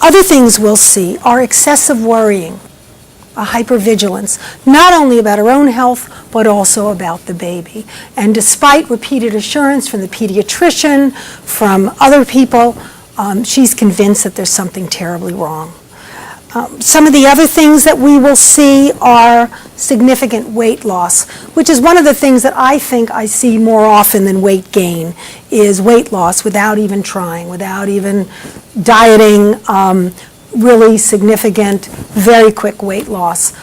Other things we'll see are excessive worrying, hypervigilance, not only about her own health, but also about the baby. And despite repeated assurance from the pediatrician, from other people, she's convinced that there's something terribly wrong. Some of the other things that we will see are significant weight loss, which is one of the things that I think I see more often than weight gain, is weight loss without even trying, without even dieting, really significant, very quick weight loss,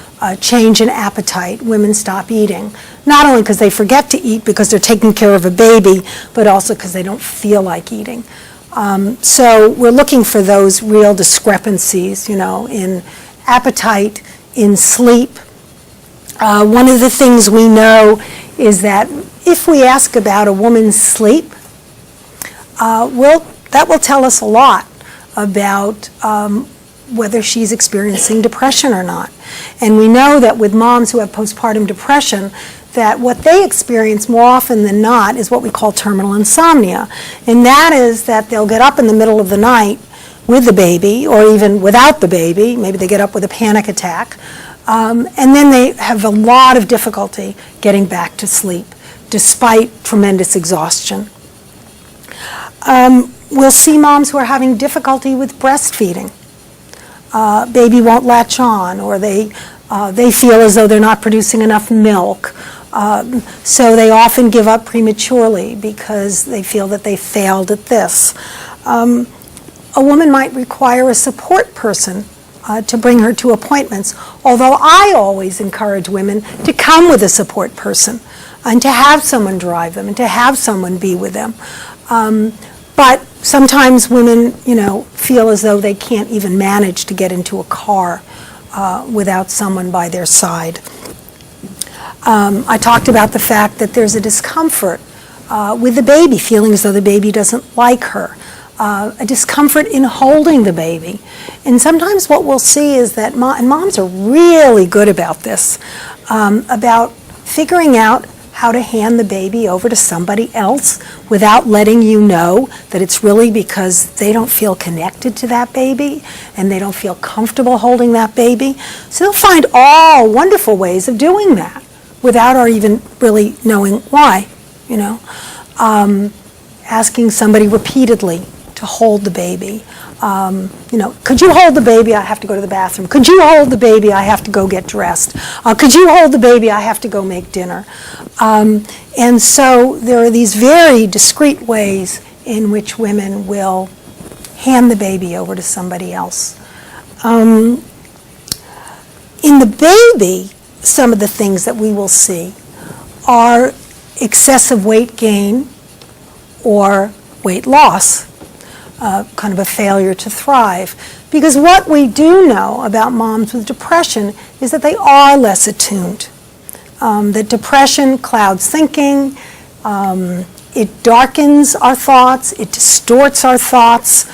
change in appetite. Women stop eating, not only because they forget to eat because they're taking care of a baby, but also because they don't feel like eating. So we're looking for those real discrepancies, in appetite, in sleep. One of the things we know is that if we ask about a woman's sleep, that will tell us a lot about whether she's experiencing depression or not. And we know that with moms who have postpartum depression, that what they experience more often than not is what we call terminal insomnia. And that is that they'll get up in the middle of the night with the baby, or even without the baby. Maybe they get up with a panic attack. And then they have a lot of difficulty getting back to sleep, despite tremendous exhaustion. We'll see moms who are having difficulty with breastfeeding. Baby won't latch on, or they feel as though they're not producing enough milk. So they often give up prematurely because they feel that they failed at this. A woman might require a support person to bring her to appointments, although I always encourage women to come with a support person and to have someone drive them and to have someone be with them. But sometimes women, feel as though they can't even manage to get into a car without someone by their side. I talked about the fact that there's a discomfort with the baby, feeling as though the baby doesn't like her, a discomfort in holding the baby. And sometimes what we'll see is that, and moms are really good about this, about figuring out how to hand the baby over to somebody else without letting you know that it's really because they don't feel connected to that baby and they don't feel comfortable holding that baby. So they'll find all wonderful ways of doing that without our even really knowing why, asking somebody repeatedly to hold the baby. Could you hold the baby? I have to go to the bathroom. Could you hold the baby? I have to go get dressed. Could you hold the baby? I have to go make dinner. And so there are these very discreet ways in which women will hand the baby over to somebody else. In the baby, some of the things that we will see are excessive weight gain or weight loss. Kind of a failure to thrive. Because what we do know about moms with depression is that they are less attuned. That depression clouds thinking, it darkens our thoughts, it distorts our thoughts.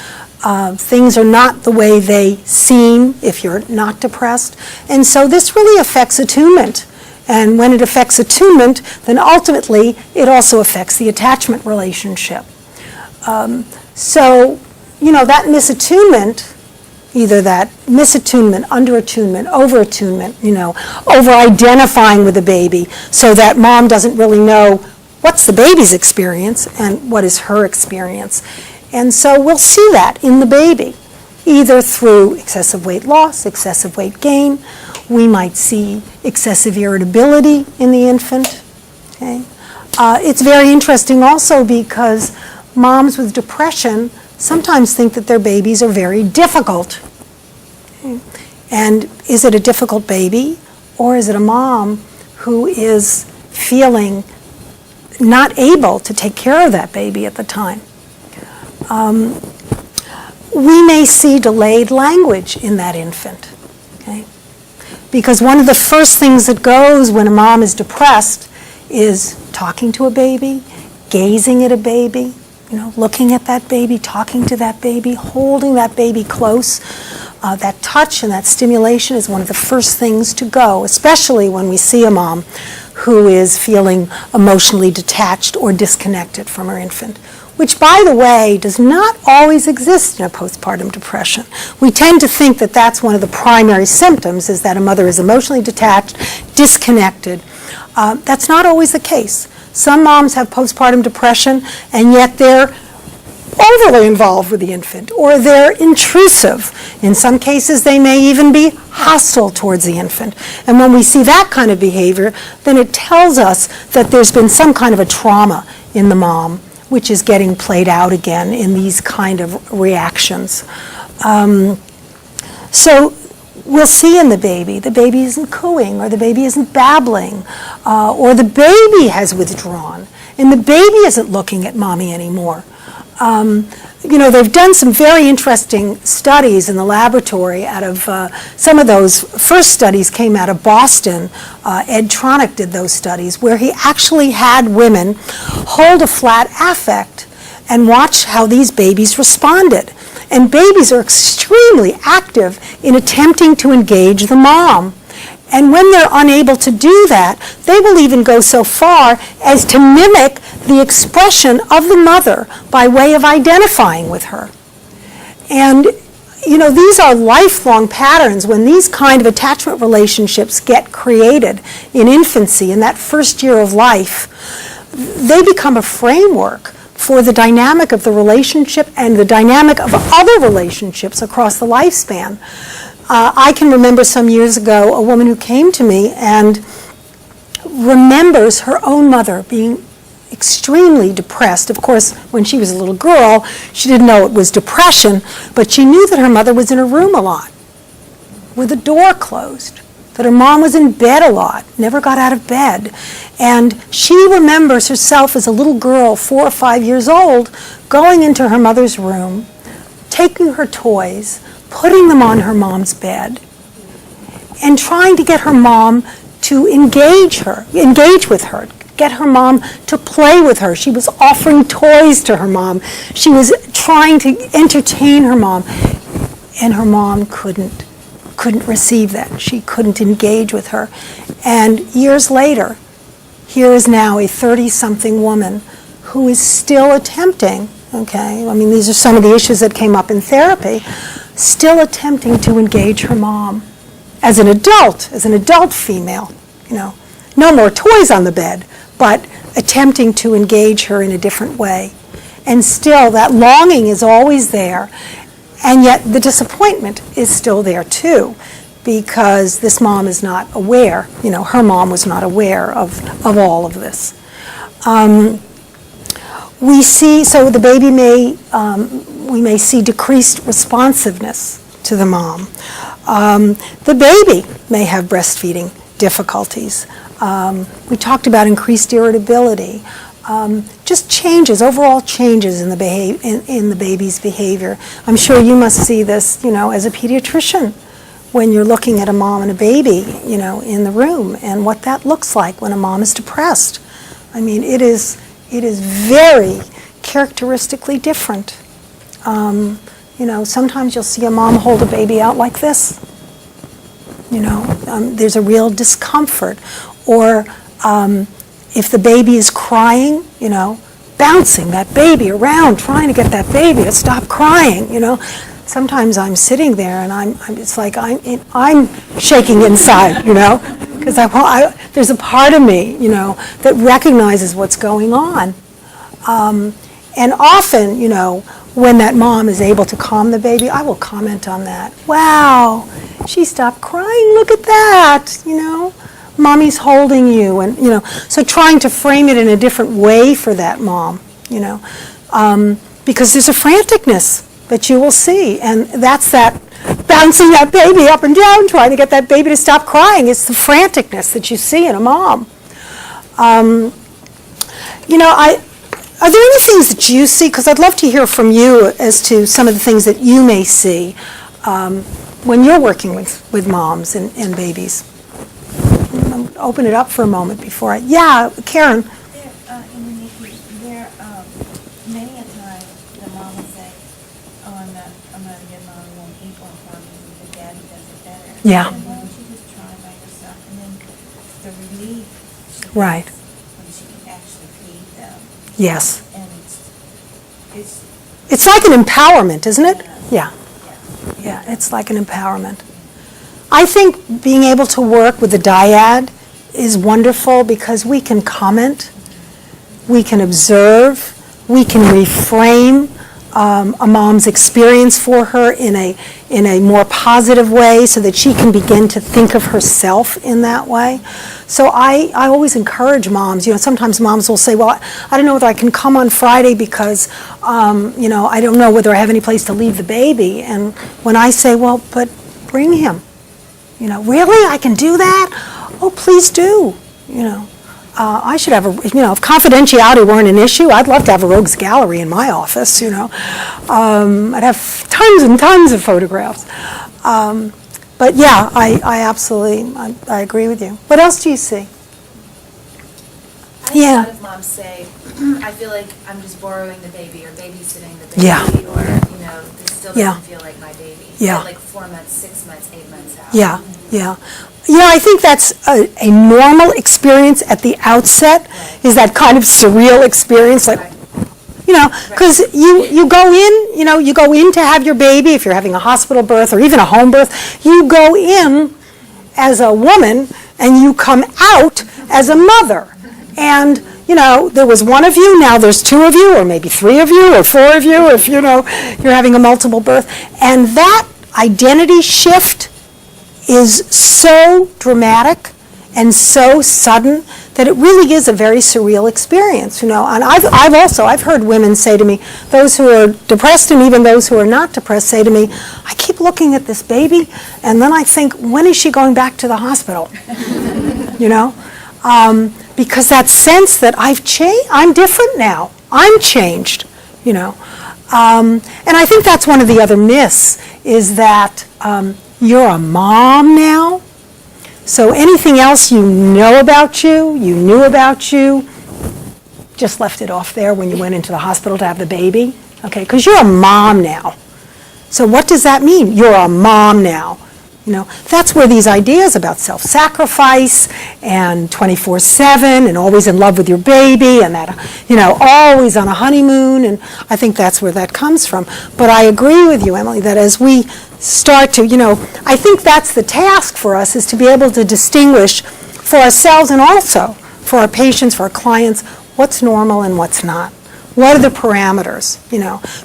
Things are not the way they seem if you're not depressed. And so this really affects attunement. And when it affects attunement, then ultimately it also affects the attachment relationship. So, that misattunement, either that misattunement, underattunement, overattunement, over-identifying with the baby so that mom doesn't really know what's the baby's experience and what is her experience. And so we'll see that in the baby, either through excessive weight loss, excessive weight gain. We might see excessive irritability in the infant. Okay? It's very interesting also because moms with depression sometimes think that their babies are very difficult. Okay? And is it a difficult baby, or is it a mom who is feeling not able to take care of that baby at the time? We may see delayed language in that infant. Okay? Because one of the first things that goes when a mom is depressed is talking to a baby, gazing at a baby, looking at that baby, talking to that baby, holding that baby close. That touch and that stimulation is one of the first things to go, especially when we see a mom who is feeling emotionally detached or disconnected from her infant. which, by the way, does not always exist in a postpartum depression. We tend to think that that's one of the primary symptoms, is that a mother is emotionally detached, disconnected. That's not always the case. Some moms have postpartum depression, and yet they're overly involved with the infant, or they're intrusive. In some cases, they may even be hostile towards the infant. And when we see that kind of behavior, then it tells us that there's been some kind of a trauma in the mom, which is getting played out again in these kind of reactions. So we'll see in the baby isn't cooing, or the baby isn't babbling, or the baby has withdrawn, and the baby isn't looking at mommy anymore. They've done some very interesting studies in the laboratory out of, some of those first studies came out of Boston. Ed Tronick did those studies, where he actually had women hold a flat affect and watch how these babies responded. And babies are extremely active in attempting to engage the mom. And when they're unable to do that, they will even go so far as to mimic the expression of the mother by way of identifying with her. And, these are lifelong patterns. When these kind of attachment relationships get created in infancy, in that first year of life, they become a framework for the dynamic of the relationship and the dynamic of other relationships across the lifespan. I can remember some years ago a woman who came to me and remembers her own mother being extremely depressed. Of course, when she was a little girl, she didn't know it was depression, but she knew that her mother was in her room a lot, with the door closed, that her mom was in bed a lot, never got out of bed. And she remembers herself as a little girl, 4 or 5 years old, going into her mother's room, taking her toys, putting them on her mom's bed, and trying to get her mom to engage with her, get her mom to play with her. She was offering toys to her mom. She was trying to entertain her mom, and her mom couldn't receive that. She couldn't engage with her. And years later, here is now a 30-something woman who is still attempting, these are some of the issues that came up in therapy, still attempting to engage her mom as an adult female, no more toys on the bed, but attempting to engage her in a different way. And still that longing is always there, and yet the disappointment is still there too, because this mom is not aware, her mom was not aware of all of this. We see, so the baby we may see decreased responsiveness to the mom. The baby may have breastfeeding difficulties. We talked about increased irritability, just changes, overall changes in the baby's behavior. I'm sure you must see this, as a pediatrician, when you're looking at a mom and a baby, in the room, and what that looks like when a mom is depressed. It is very characteristically different. Sometimes you'll see a mom hold a baby out like this. There's a real discomfort. Or if the baby is crying, bouncing that baby around, trying to get that baby to stop crying, Sometimes I'm sitting there and it's like I'm shaking inside, because there's a part of me, that recognizes what's going on. And often, when that mom is able to calm the baby, I will comment on that. Wow, she stopped crying, look at that, Mommy's holding you, and, so trying to frame it in a different way for that mom, because there's a franticness that you will see, and that's that bouncing that baby up and down, trying to get that baby to stop crying. It's the franticness that you see in a mom. Are there any things that you see? Because I'd love to hear from you as to some of the things that you may see when you're working with moms and babies. Open it up for a moment before yeah, Karen. Many a time the mom will say, "Oh, I'm not a good mom. I won't eat one for me. The daddy does it better." Yeah. And why don't you just try by yourself? And then the relief she Right. gets when she can actually feed them. Yes. And It's like an empowerment, isn't it? Yeah. Yeah, it's like an empowerment. I think being able to work with the dyad is wonderful because we can comment, we can observe, we can reframe a mom's experience for her in a more positive way so that she can begin to think of herself in that way. So I always encourage moms. Sometimes moms will say, well, I don't know whether I can come on Friday because, I don't know whether I have any place to leave the baby. And when I say, well, but bring him. Really? I can do that? Oh, please do. I should have if confidentiality weren't an issue, I'd love to have a rogues gallery in my office, I'd have tons and tons of photographs. But yeah, I absolutely, I agree with you. What else do you see? I have a lot of moms say, I feel like I'm just borrowing the baby or babysitting the baby, Yeah. or, this still doesn't Yeah. feel like my baby. Yeah. At like 4 months, 6 months, 8 months out. Yeah, yeah. I think that's a normal experience at the outset, is that kind of surreal experience, like, because you go in, you go in to have your baby, if you're having a hospital birth or even a home birth, you go in as a woman and you come out as a mother. And, there was one of you, now there's 2 of you, or maybe 3 of you, or 4 of you, if, you're having a multiple birth. And that identity shift is so dramatic and so sudden that it really is a very surreal experience, And I've heard women say to me, those who are depressed and even those who are not depressed say to me, I keep looking at this baby and then I think, when is she going back to the hospital? Because that sense that I've changed, I'm different now, I'm changed, And I think that's one of the other myths, is that you're a mom now, so anything else you knew about you, just left it off there when you went into the hospital to have the baby, okay, because you're a mom now. So what does that mean? You're a mom now. That's where these ideas about self-sacrifice and 24/7 and always in love with your baby and that, always on a honeymoon, and I think that's where that comes from. But I agree with you, Emily, that as we start to, I think that's the task for us, is to be able to distinguish for ourselves and also for our patients, for our clients, what's normal and what's not. What are the parameters,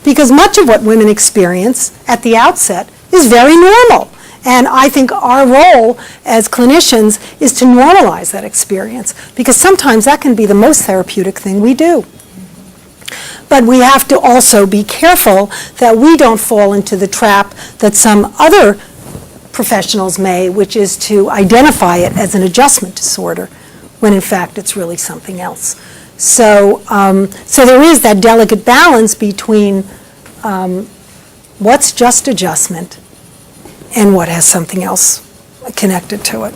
Because much of what women experience at the outset is very normal. And I think our role as clinicians is to normalize that experience, because sometimes that can be the most therapeutic thing we do. But we have to also be careful that we don't fall into the trap that some other professionals may, which is to identify it as an adjustment disorder, when in fact it's really something else. So there is that delicate balance between what's just adjustment and what has something else connected to it.